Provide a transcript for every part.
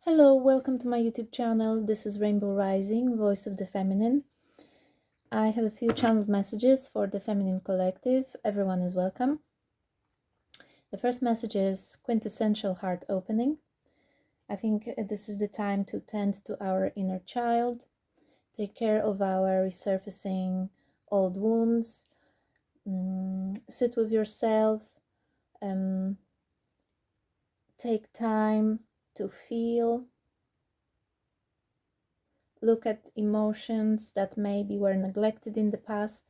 Hello, welcome to my YouTube channel. This is Rainbow Rising, Voice of the Feminine. I have a few channeled messages for the Feminine Collective. Everyone is welcome. The first message is quintessential heart opening. I think this is the time to tend to our inner child, take care of our resurfacing old wounds, sit with yourself, take time to feel. Look at emotions that maybe were neglected in the past.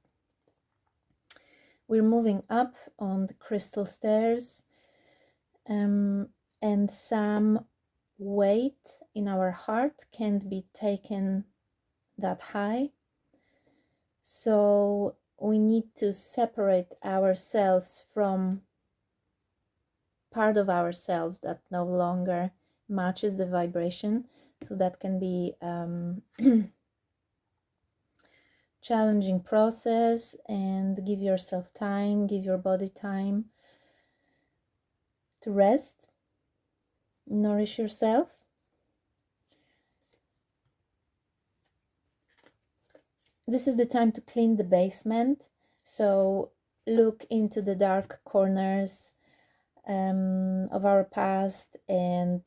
We're moving up on the crystal stairs, and some weight in our heart can't be taken that high. So we need to separate ourselves from part of ourselves that no longer matches the vibration. So that can be challenging process, and give yourself time, give your body time to rest, nourish yourself. This is the time to clean the basement, so look into the dark corners of our past and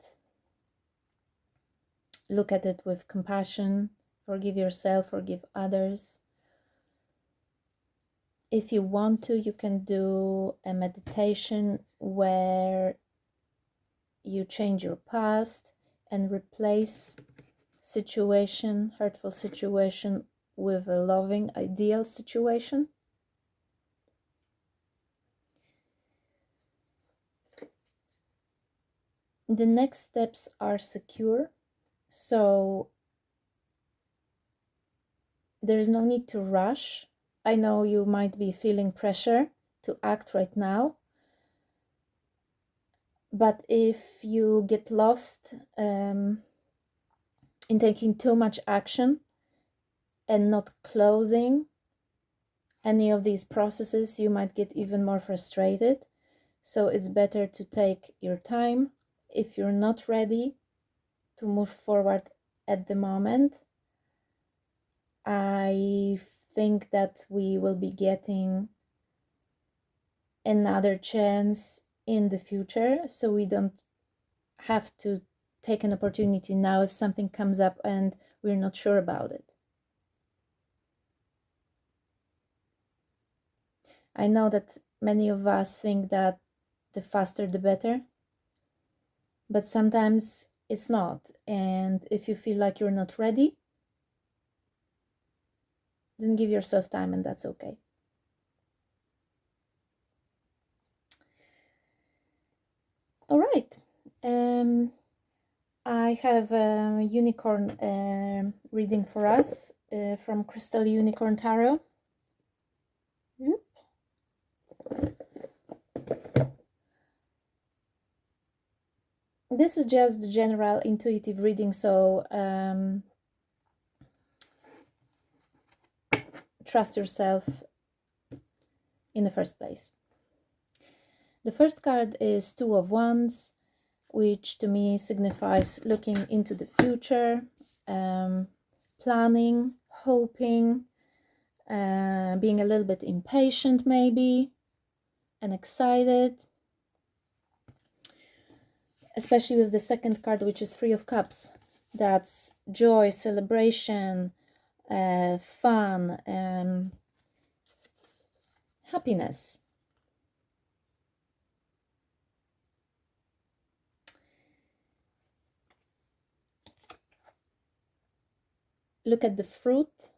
look at it with compassion. Forgive yourself, forgive others. If you want to, you can do a meditation where you change your past and replace hurtful situation with a loving, ideal situation. The next steps are secure, so there is no need to rush. I know you might be feeling pressure to act right now, but if you get lost in taking too much action and not closing any of these processes, you might get even more frustrated. So it's better to take your time. If you're not ready to move forward at the moment, I think that we will be getting another chance in the future, so we don't have to take an opportunity now if something comes up and we're not sure about it. I know that many of us think that the faster the better, but sometimes it's not. And if you feel like you're not ready, then give yourself time, and that's okay. All right. I have a unicorn reading for us from Crystal Unicorn Tarot. This is just the general intuitive reading, so trust yourself in the first place. The first card is Two of Wands, which to me signifies looking into the future, planning, hoping, being a little bit impatient maybe, and excited. Especially with the second card, which is Three of Cups. That's joy, celebration, fun, happiness. Look at the fruit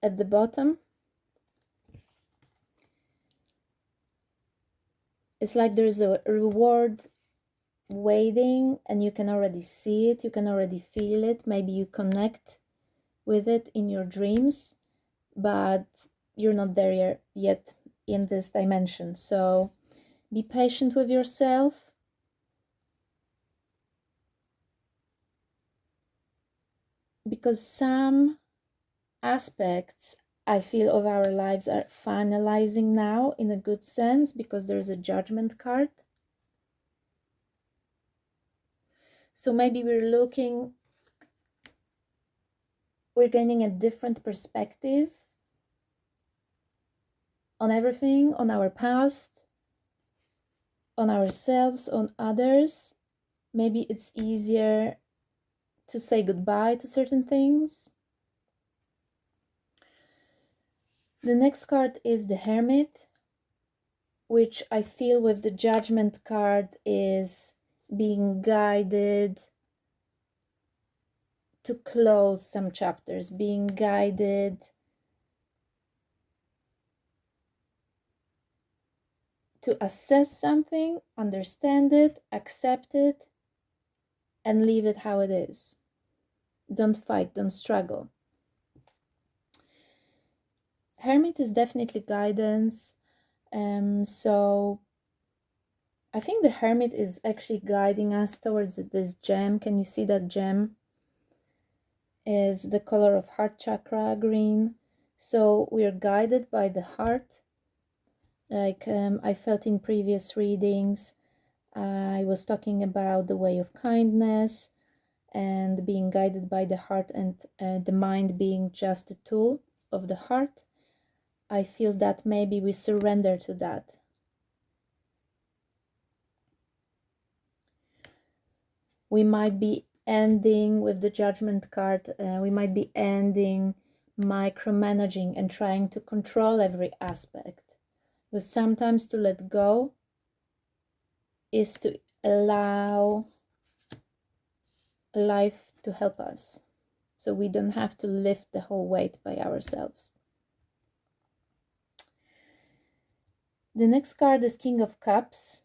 at the bottom. It's like there's a reward waiting, and you can already see it, you can already feel it. Maybe you connect with it in your dreams, but you're not there yet in this dimension. So be patient with yourself. Because some aspects I feel of our lives are finalizing now in a good sense, because there's a Judgment card. So maybe we're gaining a different perspective on everything, on our past, on ourselves, on others. Maybe it's easier to say goodbye to certain things. The next card is the Hermit, which I feel with the Judgment card is being guided to close some chapters, being guided to assess something, understand it, accept it, and leave it how it is. Don't fight, don't struggle. Hermit is definitely guidance. So I think the Hermit is actually guiding us towards this gem. Can you see that gem? Is the color of heart chakra, green. So we are guided by the heart. Like I felt in previous readings, I was talking about the way of kindness and being guided by the heart, and the mind being just a tool of the heart. I feel that maybe we surrender to that. We might be ending with the Judgment card, we might be ending micromanaging and trying to control every aspect. Because sometimes to let go is to allow life to help us. So we don't have to lift the whole weight by ourselves. The next card is King of Cups,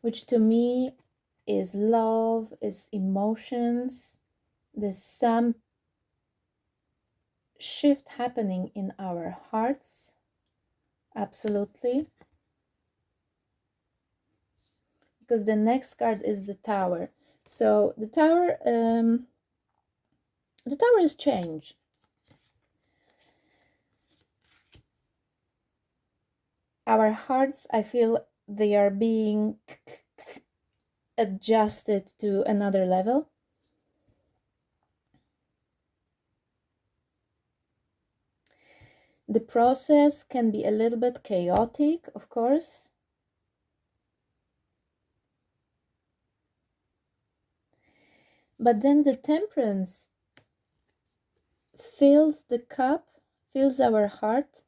which to me is love, is emotions. There's some shift happening in our hearts, absolutely. Because the next card is the Tower. So the Tower is change. Our hearts, I feel they are being adjusted to another level. The process can be a little bit chaotic, of course. But then the Temperance fills the cup, fills our heart.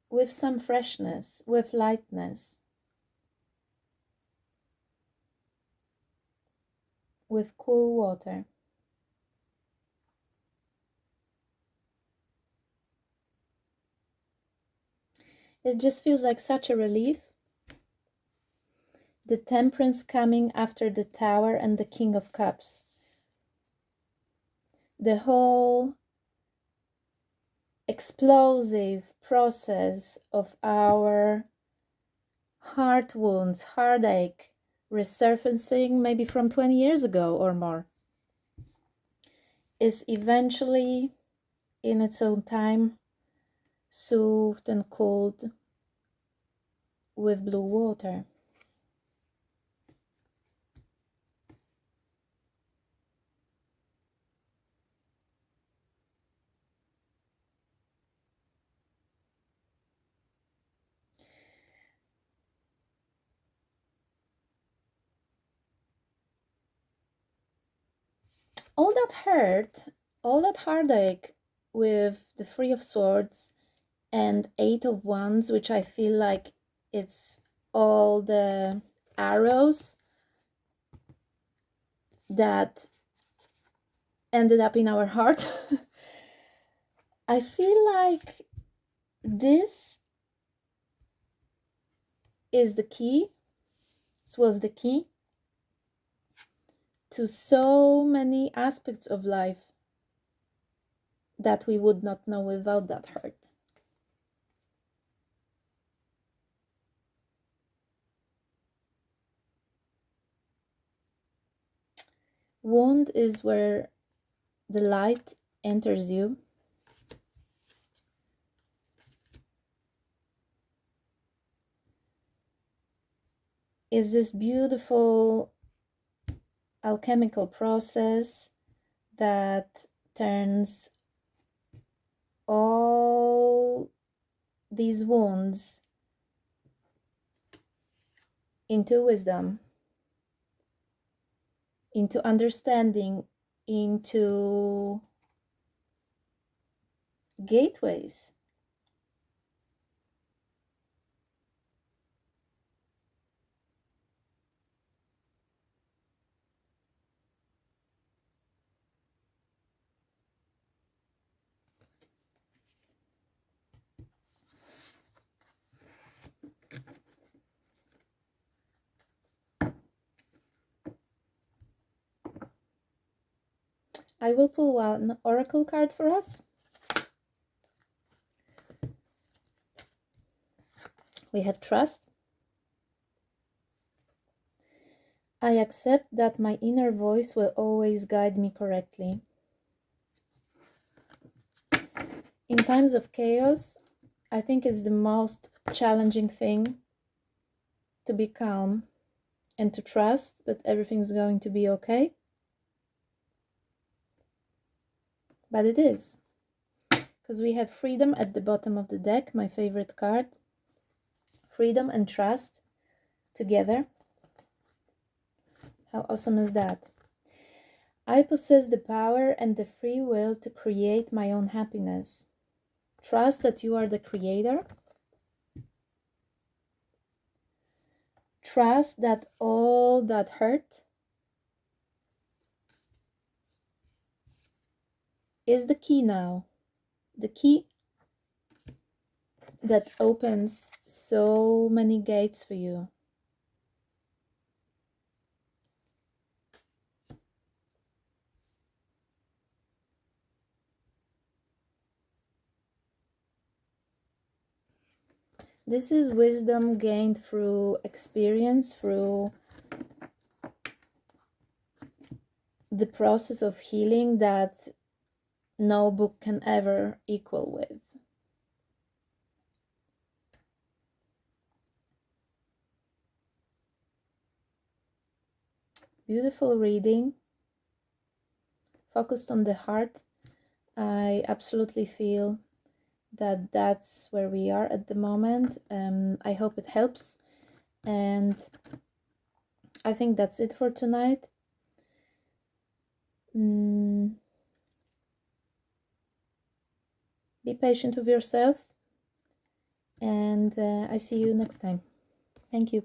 With some freshness, with lightness, with cool water. It just feels like such a relief. The Temperance coming after the Tower and the King of Cups. The whole explosive process of our heart wounds, heartache, resurfacing maybe from 20 years ago or more, is eventually, in its own time, soothed and cooled with blue water. All that hurt, all that heartache with the Three of Swords and Eight of Wands, which I feel like it's all the arrows that ended up in our heart. I feel like this is the key. This was the key to so many aspects of life that we would not know without that hurt. Wound is where the light enters you. is this beautiful alchemical process that turns all these wounds into wisdom, into understanding, into gateways. I will pull one oracle card for us. We have trust. I accept that my inner voice will always guide me correctly. In times of chaos, I think it's the most challenging thing to be calm and to trust that everything's going to be okay. But it is. Because we have freedom at the bottom of the deck, my favorite card. Freedom and trust together. How awesome is that? I possess the power and the free will to create my own happiness. Trust that you are the creator. Trust that all that hurt is the key now. The key that opens so many gates for you. This is wisdom gained through experience, through the process of healing that no book can ever equal with. Beautiful reading, focused on the heart. I absolutely feel that that's where we are at the moment. I hope it helps, and I think that's it for tonight. Be patient with yourself, and I see you next time. Thank you.